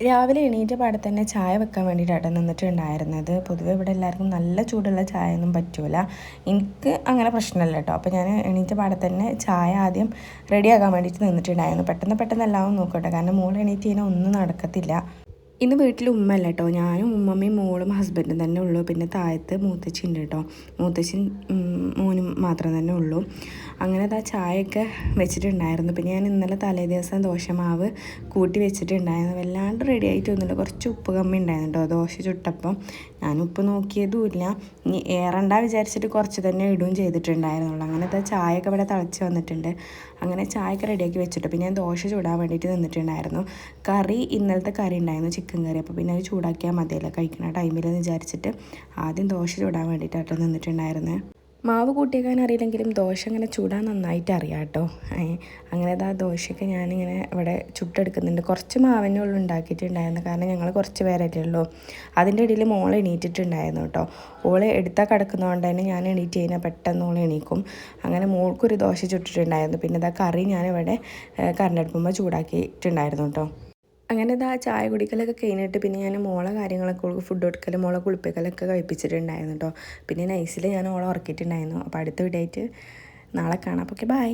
രാവിലെ എണീറ്റ പാടെ തന്നെ ചായ വെക്കാൻ വേണ്ടിയിട്ടാണ് നിന്നിട്ടുണ്ടായിരുന്നത്. പൊതുവെ ഇവിടെ എല്ലാവർക്കും നല്ല ചൂടുള്ള ചായ ഒന്നും പറ്റൂല. എനിക്ക് അങ്ങനെ പ്രശ്നമല്ല കേട്ടോ. അപ്പോൾ ഞാൻ എണീറ്റ പാടെ തന്നെ ചായ ആദ്യം റെഡിയാക്കാൻ വേണ്ടിയിട്ട് നിന്നിട്ടുണ്ടായിരുന്നു. പെട്ടെന്ന് എല്ലാം നോക്കട്ടെ, കാരണം മോൾ എണീറ്റ് കഴിഞ്ഞാൽ ഒന്നും നടക്കത്തില്ല. ഇന്ന് വീട്ടിൽ ഉമ്മയല്ല കേട്ടോ, ഞാനും ഉമ്മമ്മയും മോളും ഹസ്ബൻഡും തന്നെ ഉള്ളൂ. പിന്നെ താഴത്ത് മൂത്തച്ചി ഉണ്ട് കേട്ടോ, മൂത്തച്ഛൻ മോനും മാത്രം തന്നെ ഉള്ളൂ. അങ്ങനെ അതാ ചായയൊക്കെ വെച്ചിട്ടുണ്ടായിരുന്നു. പിന്നെ ഞാൻ ഇന്നലെ തലേ ദിവസം ദോശമാവ് കൂട്ടി വെച്ചിട്ടുണ്ടായിരുന്നു. വല്ലാണ്ട് റെഡി ആയിട്ടൊന്നുമില്ല, കുറച്ച് ഉപ്പ് കമ്മി ഉണ്ടായിരുന്നു കേട്ടോ ദോശ ചുട്ടപ്പം. ഞാൻ ഉപ്പ് നോക്കിയതുമില്ല, ഇനി ഏറണ്ട വിചാരിച്ചിട്ട് കുറച്ച് തന്നെ ഇടുകയും ചെയ്തിട്ടുണ്ടായിരുന്നുള്ളൂ. അങ്ങനത്തെ ചായയൊക്കെ ഇവിടെ തിളച്ച് വന്നിട്ടുണ്ട്. അങ്ങനെ ചായയൊക്കെ റെഡിയാക്കി വെച്ചിട്ട് പിന്നെ ഞാൻ ദോശ ചൂടാൻ വേണ്ടിയിട്ട് നിന്നിട്ടുണ്ടായിരുന്നു. കറി ഇന്നലത്തെ കറി ഉണ്ടായിരുന്നു, ചിക്കൻ കറി. അപ്പോൾ പിന്നെ അത് ചൂടാക്കിയാൽ മതിയല്ലോ കഴിക്കുന്ന ടൈമിലെന്ന് വിചാരിച്ചിട്ട് ആദ്യം ദോശ ചൂടാൻ വേണ്ടിയിട്ടാണ് നിന്നിട്ടുണ്ടായിരുന്നത്. മാവ് കൂട്ടിയേക്കാൻ അറിയില്ലെങ്കിലും ദോശ അങ്ങനെ ചൂടാൻ നന്നായിട്ട് അറിയാം കേട്ടോ. അങ്ങനെ ആ ദോശയൊക്കെ ഞാനിങ്ങനെ ഇവിടെ ചുട്ടെടുക്കുന്നുണ്ട്. കുറച്ച് മാവിനെ ഉള്ളു ഉണ്ടാക്കിയിട്ടുണ്ടായിരുന്നു, കാരണം ഞങ്ങൾ കുറച്ച് പേരല്ലേ ഉള്ളൂ. അതിൻ്റെ ഇടയിൽ മോൾ എണീറ്റിട്ടുണ്ടായിരുന്നു കേട്ടോ. ഓള് എടുത്താൽ കിടക്കുന്നതുകൊണ്ട് തന്നെ ഞാൻ എണീറ്റ് കഴിഞ്ഞാൽ പെട്ടെന്ന് ഓൾ എണീക്കും. അങ്ങനെ മോൾക്കൊരു ദോശ ചുട്ടിട്ടുണ്ടായിരുന്നു. പിന്നെ ഇതാ കറി ഞാനിവിടെ കറണ്ടടുപ്പുമ്പോൾ ചൂടാക്കിയിട്ടുണ്ടായിരുന്നു കേട്ടോ. അങ്ങനെ ഇതാ ചായ കുടിക്കലൊക്കെ കഴിഞ്ഞിട്ട് പിന്നെ ഞാൻ മോളെ കാര്യങ്ങളൊക്കെ ഫുഡ് കൊടുക്കലും മോളെ കുളിപ്പിക്കലൊക്കെ കഴിപ്പിച്ചിട്ടുണ്ടായിരുന്നു കേട്ടോ. പിന്നെ നൈസിൽ ഞാൻ ഓളെ ഉറക്കിയിട്ടുണ്ടായിരുന്നു. അപ്പോൾ അടുത്ത വീഡിയോ ആയിട്ട് നാളെ കാണാം. അപ്പോൾ ഓക്കെ, ബൈ.